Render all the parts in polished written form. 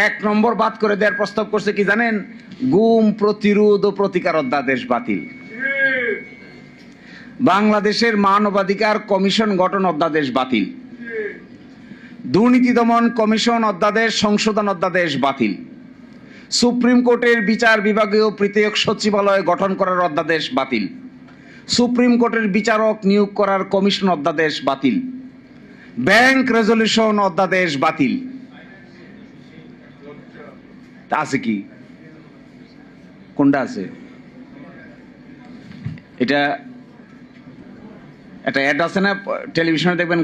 এক নম্বর বাদ করে দেওয়ার প্রস্তাব করছে কি জানেন? গুম প্রতিরোধ ও প্রতিকার অধ্যাদেশ বাতিল, বাংলাদেশের মানবাধিকার কমিশন গঠন অধ্যাদেশ বাতিল, দুর্নীতি দমন কমিশন অধ্যাদেশ সংশোধন অধ্যাদেশ বাতিল, সুপ্রিম কোর্টের বিচার বিভাগীয় পৃথক সচিবালয় গঠন করার অধ্যাদেশ বাতিল, সুপ্রিম কোর্টের বিচারক নিয়োগ করার কমিশন অধ্যাদেশ বাতিল, ব্যাংক রেজলিউশন অধ্যাদেশ বাতিল। আছে কি? কোনটা আছে? এটা একটা অ্যাড আছে না টেলিভিশনে, দেখবেন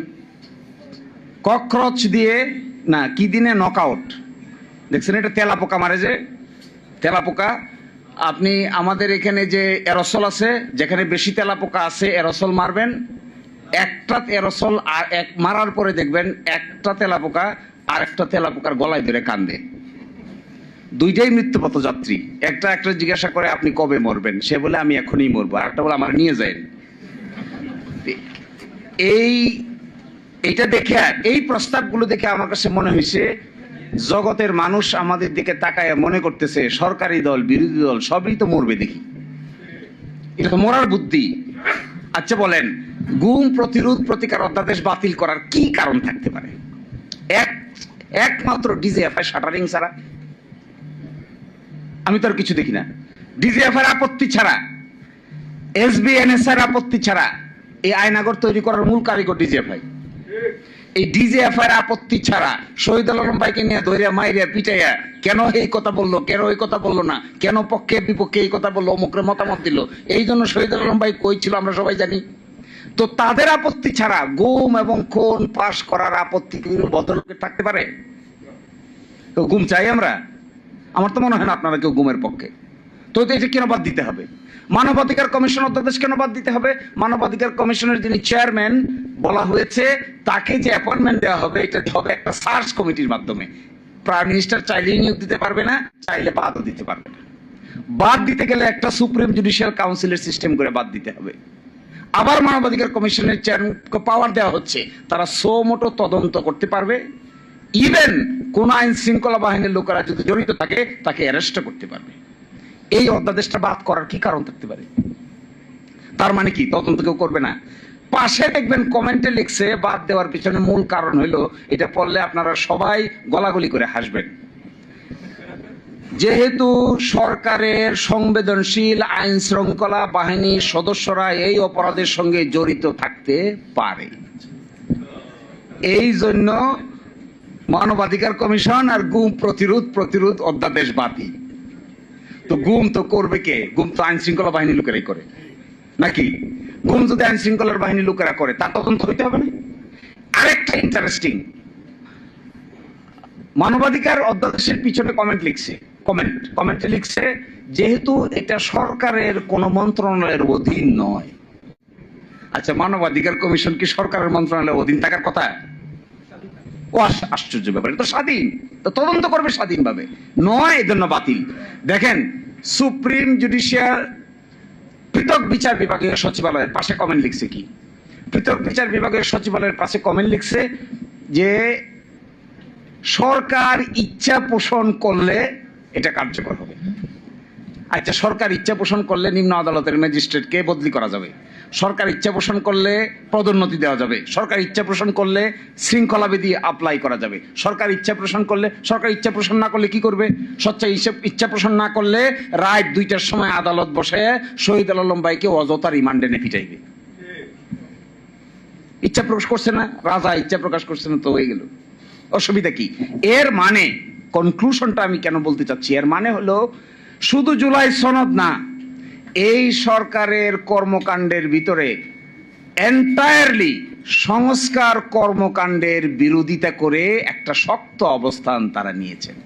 ককরোচ দিয়ে না কি দিনে নকআউট, দেখছেন? এটা তেলাপোকা মারে, যে তেলাপোকা। আপনি আমাদের এখানে যে এরসল আছে, যেখানে বেশি তেলাপোকা আছে এরসল মারবেন, একটা এরসল আর এক মারার পরে দেখবেন একটা তেলাপোকা আর একটা তেলাপোকার গলায় ধরে কান্দে। দুইটাই মৃত্যুপথ যাত্রী। একটা জিজ্ঞাসা করে আপনি কবে মরবেন, সে বলে আমি এখনই মরবো, আর একটা বলে আমার নিয়ে যায়। এইটা দেখে, এই প্রস্তাবগুলো দেখে আমার কাছে মনে হয়েছে জগতের মানুষ আমাদের দিকে তাকায় মনে করতেছে সরকারি দল বিরোধী দল সবই তো মরবে দেখি, এটা তো মরার বুদ্ধি। আচ্ছা বলেন, গুম প্রতিরোধ প্রতিকার অধ্যাদেশ বাতিল করার কি কারণ থাকতে পারে? একমাত্র ডিজিএফআই শাটারিং ছাড়া আমি তো আর কিছু দেখি না। ডিজিএফআই আপত্তি ছাড়া, এসবিএনএস এর আপত্তি ছাড়া এই আয়নাগর তৈরি করার মূল কারিগর ডিজিএফআই। এই ডিজিএফআই আপত্তি ছাড়া শহীদ আলম ভাইকে নিয়ে ধরিয়া মাইরিয়া পিটাইয়া কেন এই কথা বললো, কেন ওই কথা বললো না, কেন পক্ষে বিপক্ষে এই কথা বললো, অমুকের মতামত দিল, এই জন্য শহীদ আলম ভাই কই ছিল আমরা সবাই জানি। তো তাদের আপত্তি ছাড়া গুম এবং খুন পাশ করার আপত্তি কি ভদ্রলোকের থাকতে পারে? তো গুম চাই আমরা? আমার তো মনে হয় না আপনারা কেউ গুমের পক্ষে। তো এটা কেন বাদ দিতে হবে? মানবাধিকার কমিশন অধ্যাদেশ কেন বাদ দিতে হবে? মানবাধিকার কমিশনের যিনি চেয়ারম্যান বলা হয়েছে তাকে যে অ্যাপয়েন্টমেন্ট দেওয়া হবে, এটা হবে একটা সার্চ কমিটির মাধ্যমে। প্রাইম মিনিস্টার চাইলেই নিয়োগ দিতে পারবে না, চাইলে বাদও দিতে পারবে না। বাদ দিতে গেলে একটা সুপ্রিম জুডিশিয়াল কাউন্সিলের সিস্টেম করে বাদ দিতে হবে। আবার মানবাধিকার কমিশনের চেয়ারম্যানকে পাওয়ার দেওয়া হচ্ছে, তারা সো মোটো তদন্ত করতে পারবে, ইভেন কোন আইন শৃঙ্খলা বাহিনীর লোকেরা যদি জড়িত থাকে তাকে অ্যারেস্ট করতে পারবে। এই অধ্যাদেশটা বাদ করার কি কারণ থাকতে পারে? তার মানে কি তদন্ত কেউ করবে না? পাশে দেখবেন কমেন্টে লিখছে বাদ দেওয়ার পিছনে মূল কারণ হইলো, এটা পড়লে আপনারা সবাই গলাগলি করে হাসবেন, যেহেতু সরকারের সংবেদনশীল আইন শৃঙ্খলা বাহিনীর সদস্যরা এই অপরাধের সঙ্গে জড়িত থাকতে পারে, এই জন্য মানবাধিকার কমিশন আর গুম প্রতিরোধ অধ্যাদেশ বাতিল। তো গুম তো করবে কে? গুম তো আইন শৃঙ্খলা বাহিনীর লোকেরাই করে নাকি? গুম যদি আইন শৃঙ্খলার বাহিনীর লোকেরা করে তার তদন্ত হইতে হবে না? আরেকটা ইন্টারেস্টিং, মানবাধিকার অধ্যাদেশের পিছনে কমেন্টে লিখছে যেহেতু এটা সরকারের কোন মন্ত্রণালয়ের অধীন নয়। আচ্ছা, মানবাধিকার কমিশন কি সরকারের মন্ত্রণালয়ের অধীন থাকার কথা? ও আশ্চর্য ব্যাপার, তো স্বাধীন, তো তদন্ত করবে স্বাধীনভাবে, নয় এজন্য বাতিল। দেখেন, সুপ্রিম জুডিশিয়াল পৃথক বিচার বিভাগীয় সচিবালয়ের পাশে কমেন্ট লিখছে কি? পৃথক বিচার বিভাগীয় সচিবালয়ের পাশে কমেন্ট লিখছে যে সরকার ইচ্ছা পোষণ করলে এটা কার্যকর হবে। আচ্ছা, সরকার ইচ্ছা পোষণ করলে নিম্ন আদালতের ম্যাজিস্ট্রেটকে বদলি করা যাবে, সরকার ইচ্ছা পোষণ করলে পদোন্নতি দেওয়া যাবে, সরকার ইচ্ছা পোষণ করলে শৃঙ্খলা বিধি অ্যাপ্লাই করা যাবে, সরকার ইচ্ছা পোষণ করলে, সরকার ইচ্ছা পোষণ না করলে কি করবে? ইচ্ছা পোষণ না করলে রাত 2টার সময় আদালত বসে শহীদ আলম ভাইকে অযথা রিমান্ডে নিয়ে পিটাইবে। ইচ্ছা প্রকাশ করছে না, রাজা ইচ্ছা প্রকাশ করছে না, তো হয়ে গেল। অসুবিধা কি? এর মানে কনক্লুশনটা আমি কেন বলতে চাচ্ছি, এর মানে হলো শুধু জুলাই সনদ না, এই সরকারের কর্মকাণ্ডের ভিতরে এন্টায়ারলি সংস্কার কর্মকাণ্ডের বিরোধিতা করে একটা শক্ত অবস্থান তারা নিয়েছেন।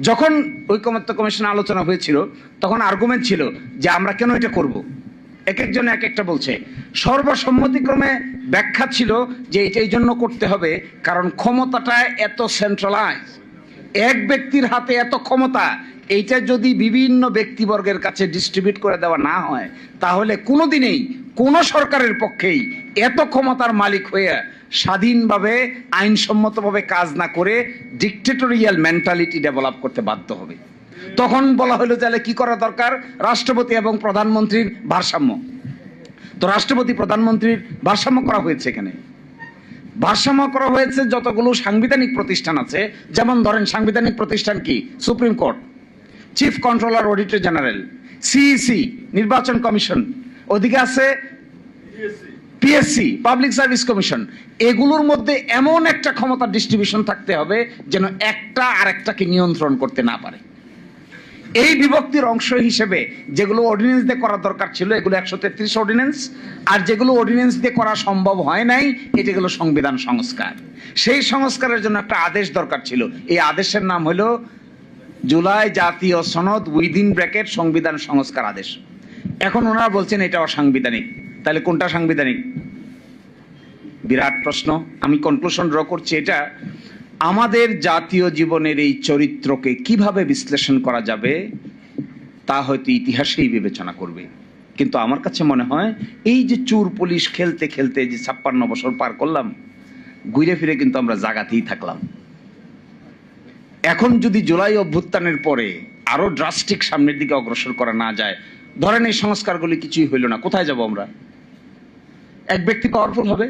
যখন ঐকমত্য কমিশন আলোচনা হয়েছিল তখন আর্গুমেন্ট ছিল যে আমরা কেন এটা করব, এক একজন এক একটা বলছে। সর্বসম্মতিক্রমে ব্যাখ্যা ছিল যে এটা এই জন্য করতে হবে কারণ ক্ষমতাটা এত সেন্ট্রালাইজ, এক ব্যক্তির হাতে এত ক্ষমতা, এইটা যদি বিভিন্ন ব্যক্তিবর্গের কাছে ডিস্ট্রিবিউট করে দেওয়া না হয় তাহলে কোনোদিনই কোনো সরকারের পক্ষেই এত ক্ষমতার মালিক হয়ে স্বাধীনভাবে আইনসম্মতভাবে কাজ না করে ডিক্টেটোরিয়াল মেন্টালিটি ডেভেলপ করতে বাধ্য হবে। তখন বলা হলো তাহলে কি করা দরকার, রাষ্ট্রপতি এবং প্রধানমন্ত্রীর ভারসাম্য। তো রাষ্ট্রপতি প্রধানমন্ত্রীর ভারসাম্য করা হয়েছে। এখানে ভারসাম্য করা হয়েছে যতগুলো সাংবিধানিক প্রতিষ্ঠান আছে, যেমন ধরেন সাংবিধানিক প্রতিষ্ঠান কি, supreme court, chief controller, auditor general, CEC নির্বাচন কমিশন, ওদিকে আছে পিএসসি পাবলিক সার্ভিস কমিশন। এগুলোর মধ্যে এমন একটা ক্ষমতা ডিস্ট্রিবিউশন থাকতে হবে যেন একটা আরেকটাকে নিয়ন্ত্রণ করতে না পারে। এই বিভক্তির অংশ হিসেবে যেগুলো অর্ডিন্যান্স দিয়ে করা দরকার ছিল এগুলো 133 অর্ডিন্যান্স, আর যেগুলো অর্ডিন্যান্স দিয়ে করা সম্ভব হয় নাই এটাগুলো সংবিধান সংস্কার। সেই সংস্কারের জন্য একটা আদেশ দরকার ছিল। এই আদেশের নাম হলো জুলাই জাতীয় সনদ উইদিন ব্র্যাকেট সংবিধান সংস্কার আদেশ। এখন ওনারা বলছেন এটা অসাংবিধানিক। তাহলে কোনটা সাংবিধানিক? বিরাট প্রশ্ন। আমি কনক্লুশন ড্র করছি এটা, আমাদের জাতীয় জীবনের এই চরিত্রকে কিভাবে বিশ্লেষণ করা যাবে তা হয়তো ইতিহাসেই বিবেচনা করবে। কিন্তু আমার কাছে মনে হয় এই যে চোর পুলিশ খেলতে খেলতে যে 56 বছর পার করলাম, ঘুরে ফিরে কিন্তু আমরা জায়গাতেই থাকলাম। এখন যদি জুলাই অভ্যুত্থানের পরে আরো ড্রাস্টিক সামনের দিকে অগ্রসর করা না যায়, ধরেন এই সংস্কারগুলি কিছুই হইল না, কোথায় যাব আমরা? এক ব্যক্তি পাওয়ারফুল হবে,